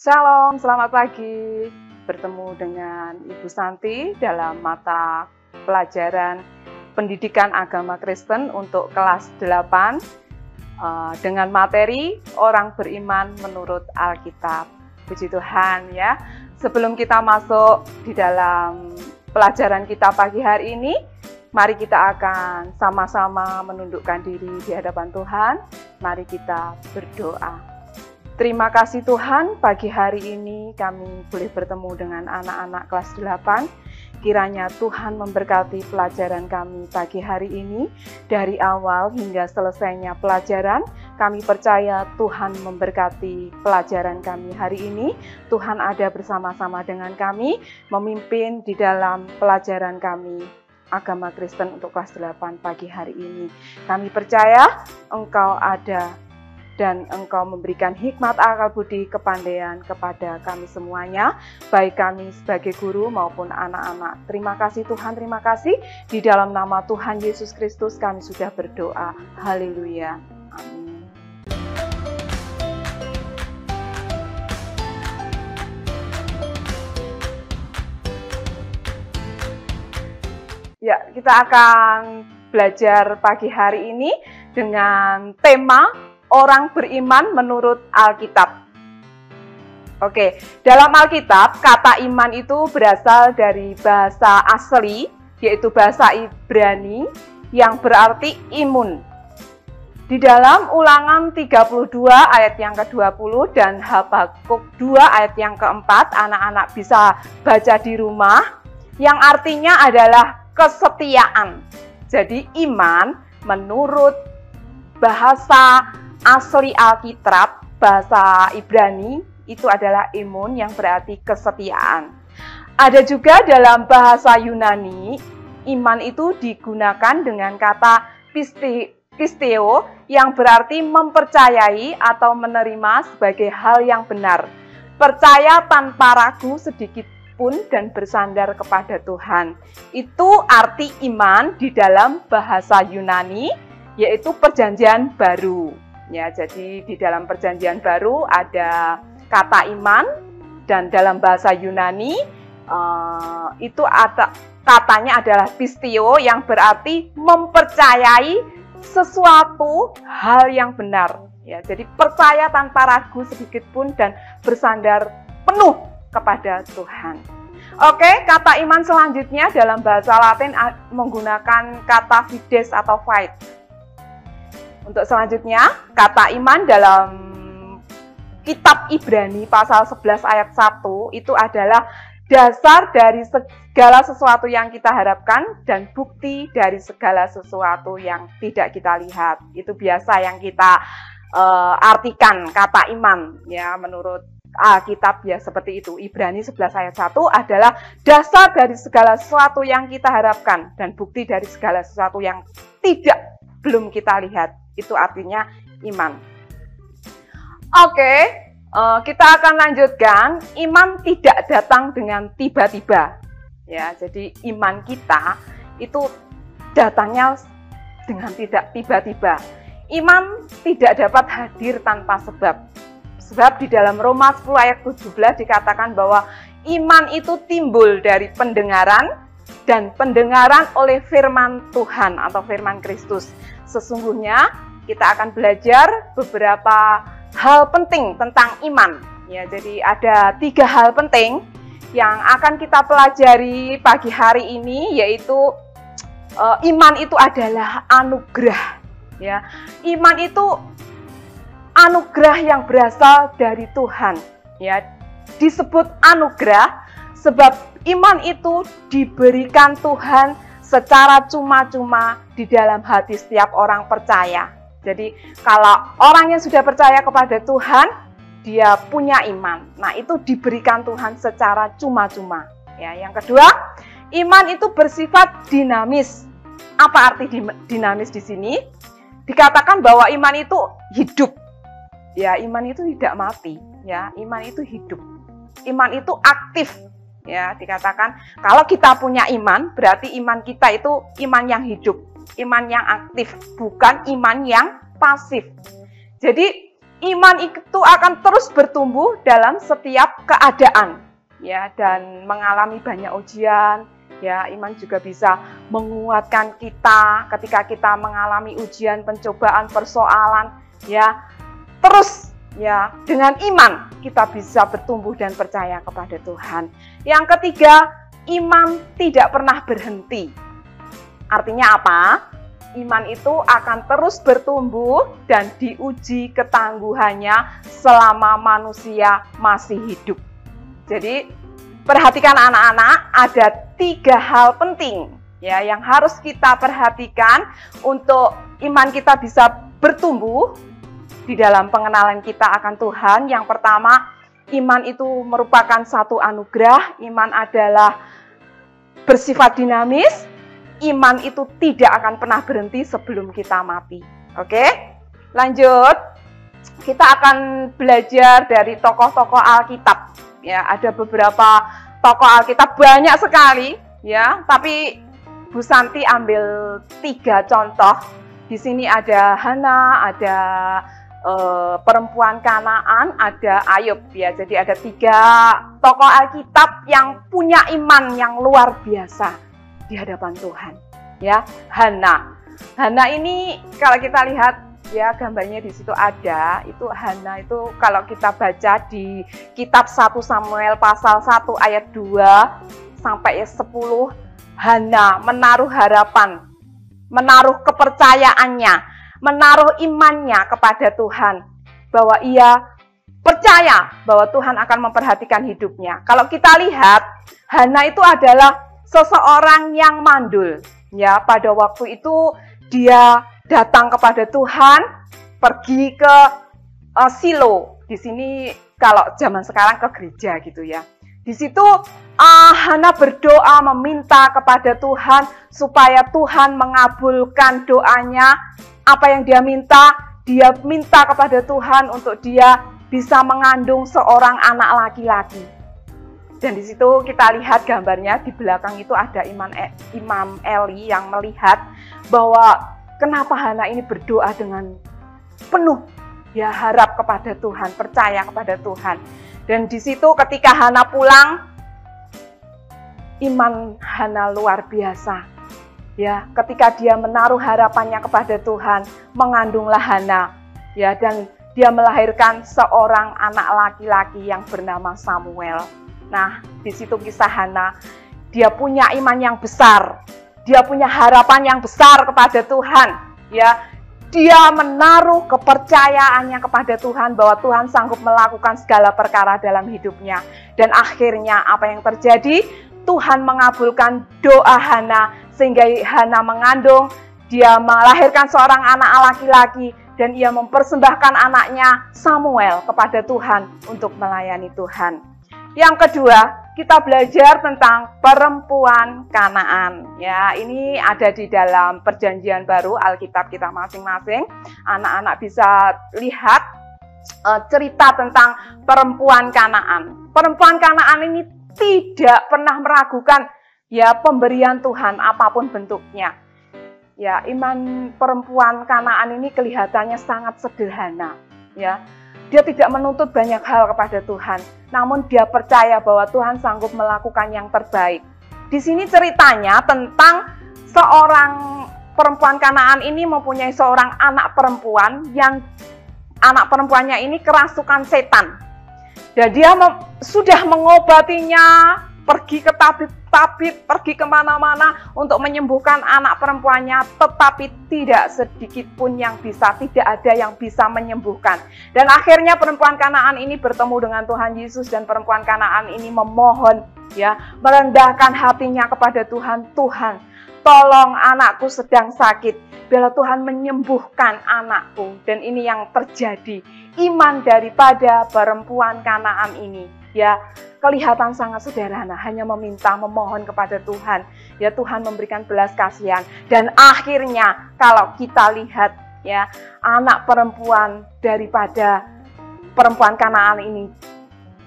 Shalom, selamat pagi. Bertemu dengan Ibu Santi dalam mata pelajaran Pendidikan Agama Kristen untuk kelas 8 dengan materi Orang Beriman Menurut Alkitab. Puji Tuhan ya. Sebelum kita masuk di dalam pelajaran kita pagi hari ini, mari kita akan sama-sama menundukkan diri di hadapan Tuhan. Mari kita berdoa. Terima kasih Tuhan, pagi hari ini kami boleh bertemu dengan anak-anak kelas 8. Kiranya Tuhan memberkati pelajaran kami pagi hari ini. Dari awal hingga selesainya pelajaran, kami percaya Tuhan memberkati pelajaran kami hari ini. Tuhan ada bersama-sama dengan kami, memimpin di dalam pelajaran kami Agama Kristen untuk kelas 8 pagi hari ini. Kami percaya Engkau ada dan Engkau memberikan hikmat, akal budi, kepandaian kepada kami semuanya, baik kami sebagai guru maupun anak-anak. Terima kasih Tuhan, terima kasih. Di dalam nama Tuhan Yesus Kristus kami sudah berdoa. Haleluya. Amin. Ya, kita akan belajar pagi hari ini dengan tema Orang Beriman Menurut Alkitab. Oke, dalam Alkitab, kata iman itu berasal dari bahasa asli, yaitu bahasa Ibrani, yang berarti imun. Di dalam Ulangan 32 ayat yang ke-20 dan Habakuk 2 ayat yang ke-4, anak-anak bisa baca di rumah, yang artinya adalah kesetiaan. Jadi iman menurut bahasa asli Alkitab, bahasa Ibrani, itu adalah imun yang berarti kesetiaan. Ada juga dalam bahasa Yunani, iman itu digunakan dengan kata pisteo yang berarti mempercayai atau menerima sebagai hal yang benar. Percaya tanpa ragu sedikit pun dan bersandar kepada Tuhan. Itu arti iman di dalam bahasa Yunani, yaitu Perjanjian Baru. Ya, jadi di dalam Perjanjian Baru ada kata iman, dan dalam bahasa Yunani itu ada katanya adalah pistio yang berarti mempercayai sesuatu hal yang benar. Ya, jadi percaya tanpa ragu sedikit pun dan bersandar penuh kepada Tuhan. Oke, kata iman selanjutnya dalam bahasa Latin menggunakan kata fides atau fides. Untuk selanjutnya, kata iman dalam kitab Ibrani pasal 11 ayat 1 itu adalah dasar dari segala sesuatu yang kita harapkan dan bukti dari segala sesuatu yang tidak kita lihat. Itu biasa yang kita artikan kata iman ya, menurut Alkitab ya seperti itu. Ibrani 11 ayat 1 adalah dasar dari segala sesuatu yang kita harapkan dan bukti dari segala sesuatu yang belum kita lihat. Itu artinya iman. Oke, kita akan lanjutkan. Iman tidak datang dengan tiba-tiba. Ya, jadi iman kita itu datangnya dengan tidak tiba-tiba. Iman tidak dapat hadir tanpa sebab. Sebab di dalam Roma 10 ayat 17 dikatakan bahwa iman itu timbul dari pendengaran dan pendengaran oleh firman Tuhan atau firman Kristus. Sesungguhnya kita akan belajar beberapa hal penting tentang iman. Ya, jadi ada 3 hal penting yang akan kita pelajari pagi hari ini, yaitu iman itu adalah anugerah. Ya, iman itu anugerah yang berasal dari Tuhan. Ya, disebut anugerah sebab iman itu diberikan Tuhan secara cuma-cuma di dalam hati setiap orang percaya. Jadi kalau orang yang sudah percaya kepada Tuhan, dia punya iman. Nah, itu diberikan Tuhan secara cuma-cuma. Ya, yang kedua, iman itu bersifat dinamis. Apa arti dinamis di sini? Dikatakan bahwa iman itu hidup. Ya, iman itu tidak mati. Ya, iman itu hidup. Iman itu aktif. Ya, dikatakan kalau kita punya iman, berarti iman kita itu iman yang hidup, iman yang aktif, bukan iman yang pasif. Jadi iman itu akan terus bertumbuh dalam setiap keadaan, ya, dan mengalami banyak ujian. Ya, iman juga bisa menguatkan kita ketika kita mengalami ujian, pencobaan, persoalan, ya. Terus, ya, dengan iman kita bisa bertumbuh dan percaya kepada Tuhan. Yang ketiga, iman tidak pernah berhenti. Artinya apa? Iman itu akan terus bertumbuh dan diuji ketangguhannya selama manusia masih hidup. Jadi, perhatikan anak-anak, ada 3 hal penting ya yang harus kita perhatikan untuk iman kita bisa bertumbuh di dalam pengenalan kita akan Tuhan. Yang pertama, iman itu merupakan satu anugerah. Iman adalah bersifat dinamis. Iman itu tidak akan pernah berhenti sebelum kita mati. Oke? Lanjut. Kita akan belajar dari tokoh-tokoh Alkitab. Ya, ada beberapa tokoh Alkitab, banyak sekali, ya. Tapi Bu Santi ambil 3 contoh. Di sini ada Hana, ada perempuan Kanaan, ada Ayub, ya. Jadi ada 3 tokoh Alkitab yang punya iman yang luar biasa di hadapan Tuhan, ya. Hana ini kalau kita lihat, ya, gambarnya di situ ada, itu Hana itu kalau kita baca di kitab 1 Samuel pasal 1 ayat 2 sampai 10, Hana menaruh harapan, menaruh kepercayaannya, menaruh imannya kepada Tuhan, bahwa ia percaya bahwa Tuhan akan memperhatikan hidupnya. Kalau kita lihat, Hana itu adalah seseorang yang mandul, ya. Pada waktu itu dia datang kepada Tuhan, pergi ke Silo. Di sini kalau zaman sekarang ke gereja gitu ya. Di situ Hana berdoa meminta kepada Tuhan supaya Tuhan mengabulkan doanya. Apa yang dia minta kepada Tuhan untuk dia bisa mengandung seorang anak laki-laki. Dan di situ kita lihat gambarnya, di belakang itu ada Imam Eli yang melihat bahwa kenapa Hana ini berdoa dengan penuh, ya, harap kepada Tuhan, percaya kepada Tuhan. Dan di situ ketika Hana pulang, iman Hana luar biasa. Ya, ketika dia menaruh harapannya kepada Tuhan, mengandunglah Hana, ya, dan dia melahirkan seorang anak laki-laki yang bernama Samuel. Nah, di situ kisah Hana, dia punya iman yang besar. Dia punya harapan yang besar kepada Tuhan, ya. Dia menaruh kepercayaannya kepada Tuhan bahwa Tuhan sanggup melakukan segala perkara dalam hidupnya. Dan akhirnya apa yang terjadi? Tuhan mengabulkan doa Hana sehingga Hana mengandung, dia melahirkan seorang anak laki-laki dan ia mempersembahkan anaknya Samuel kepada Tuhan untuk melayani Tuhan. Yang kedua, kita belajar tentang perempuan Kanaan. Ya, ini ada di dalam Perjanjian Baru Alkitab kita masing-masing. Anak-anak bisa lihat cerita tentang perempuan Kanaan. Perempuan Kanaan ini tidak pernah meragukan, ya, pemberian Tuhan apapun bentuknya. Ya, iman perempuan Kanaan ini kelihatannya sangat sederhana, ya. Dia tidak menuntut banyak hal kepada Tuhan, namun dia percaya bahwa Tuhan sanggup melakukan yang terbaik. Di sini ceritanya tentang seorang perempuan Kanaan ini mempunyai seorang anak perempuan yang anak perempuannya ini kerasukan setan. Dan dia sudah mengobatinya, pergi ke tabib, pergi kemana-mana untuk menyembuhkan anak perempuannya, tetapi tidak sedikit pun yang bisa, tidak ada yang bisa menyembuhkan. Dan akhirnya perempuan Kanaan ini bertemu dengan Tuhan Yesus, dan perempuan Kanaan ini memohon, ya, merendahkan hatinya kepada Tuhan. Tuhan, tolong, anakku sedang sakit, biarlah Tuhan menyembuhkan anakku. Dan ini yang terjadi. Iman daripada perempuan Kanaan ini, ya, kelihatan sangat sederhana, hanya meminta, memohon kepada Tuhan. Ya, Tuhan memberikan belas kasihan. Dan akhirnya kalau kita lihat, ya, anak perempuan daripada perempuan Kanaan ini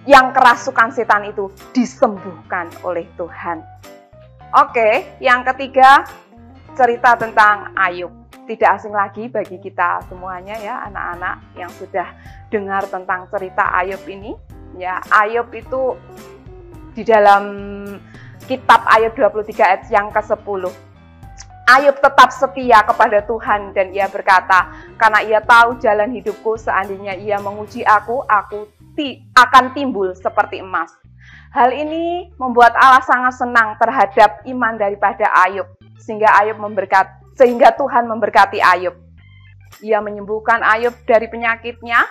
yang kerasukan setan itu disembuhkan oleh Tuhan. Oke, yang ketiga, cerita tentang Ayub. Tidak asing lagi bagi kita semuanya ya, anak-anak yang sudah dengar tentang cerita Ayub ini. Ya, Ayub itu di dalam kitab Ayub 23 ayat yang ke-10. Ayub tetap setia kepada Tuhan dan ia berkata, karena ia tahu jalan hidupku, seandainya ia menguji aku akan timbul seperti emas. Hal ini membuat Allah sangat senang terhadap iman daripada Ayub, sehingga Tuhan memberkati Ayub. Ia menyembuhkan Ayub dari penyakitnya.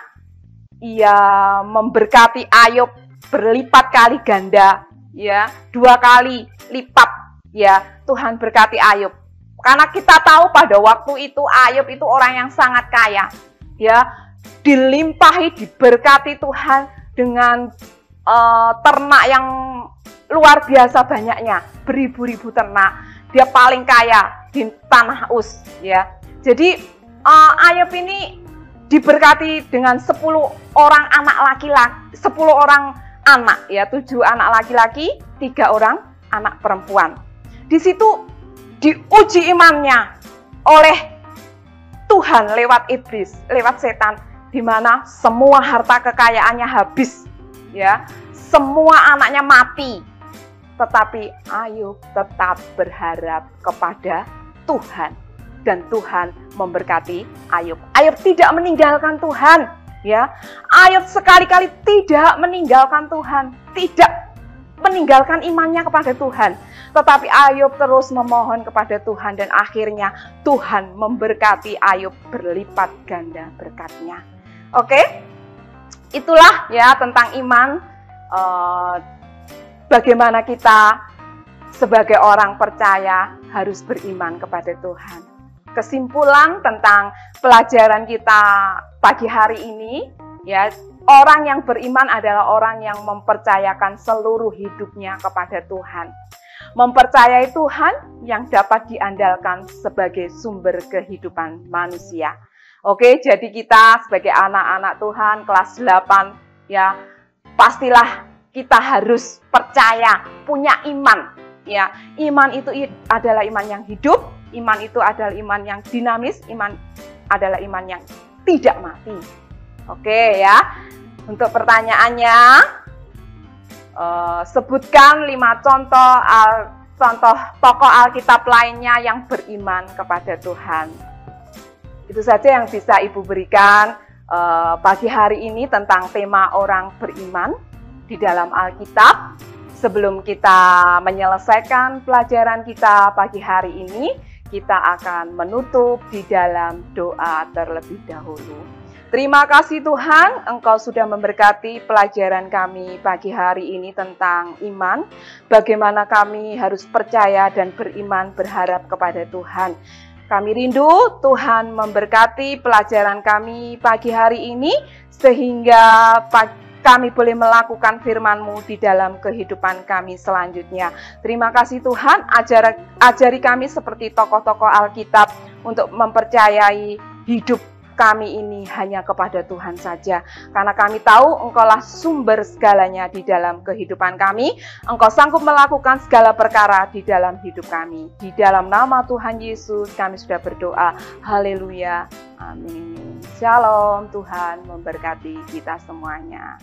Ia memberkati Ayub berlipat kali ganda, ya, 2 kali lipat, ya. Tuhan berkati Ayub. Karena kita tahu pada waktu itu Ayub itu orang yang sangat kaya, ya, dilimpahi, diberkati Tuhan dengan ternak yang luar biasa banyaknya, beribu-ribu ternak. Dia paling kaya di tanah Uz, ya. Jadi Ayub ini diberkati dengan 10 orang anak laki-laki, 10 orang anak, ya, 7 anak laki-laki, 3 orang anak perempuan. Di situ diuji imannya oleh Tuhan lewat iblis, lewat setan, di mana semua harta kekayaannya habis, ya, semua anaknya mati. Tetapi Ayub tetap berharap kepada Tuhan dan Tuhan memberkati Ayub. Ayub tidak meninggalkan Tuhan, ya. Ayub sekali-kali tidak meninggalkan Tuhan, tidak meninggalkan imannya kepada Tuhan. Tetapi Ayub terus memohon kepada Tuhan dan akhirnya Tuhan memberkati Ayub berlipat ganda berkatnya. Oke, itulah ya tentang iman. Bagaimana kita sebagai orang percaya harus beriman kepada Tuhan. Kesimpulan tentang pelajaran kita pagi hari ini, ya, orang yang beriman adalah orang yang mempercayakan seluruh hidupnya kepada Tuhan. Mempercayai Tuhan yang dapat diandalkan sebagai sumber kehidupan manusia. Oke, jadi kita sebagai anak-anak Tuhan kelas 8, ya, pastilah kita harus percaya, punya iman, ya. Iman itu adalah iman yang hidup, iman itu adalah iman yang dinamis, iman adalah iman yang tidak mati. Oke, ya. Untuk pertanyaannya, sebutkan 5 contoh tokoh Alkitab lainnya yang beriman kepada Tuhan. Itu saja yang bisa Ibu berikan pagi hari ini tentang tema orang beriman di dalam Alkitab. Sebelum kita menyelesaikan pelajaran kita pagi hari ini, kita akan menutup di dalam doa terlebih dahulu. Terima kasih Tuhan, Engkau sudah memberkati pelajaran kami pagi hari ini tentang iman. Bagaimana kami harus percaya dan beriman berharap kepada Tuhan. Kami rindu Tuhan memberkati pelajaran kami pagi hari ini, sehingga kami boleh melakukan firman-Mu di dalam kehidupan kami selanjutnya. Terima kasih Tuhan, ajari kami seperti tokoh-tokoh Alkitab untuk mempercayai hidup kami ini hanya kepada Tuhan saja. Karena kami tahu Engkaulah sumber segalanya di dalam kehidupan kami. Engkau sanggup melakukan segala perkara di dalam hidup kami. Di dalam nama Tuhan Yesus kami sudah berdoa. Haleluya. Amin. Shalom, Tuhan memberkati kita semuanya.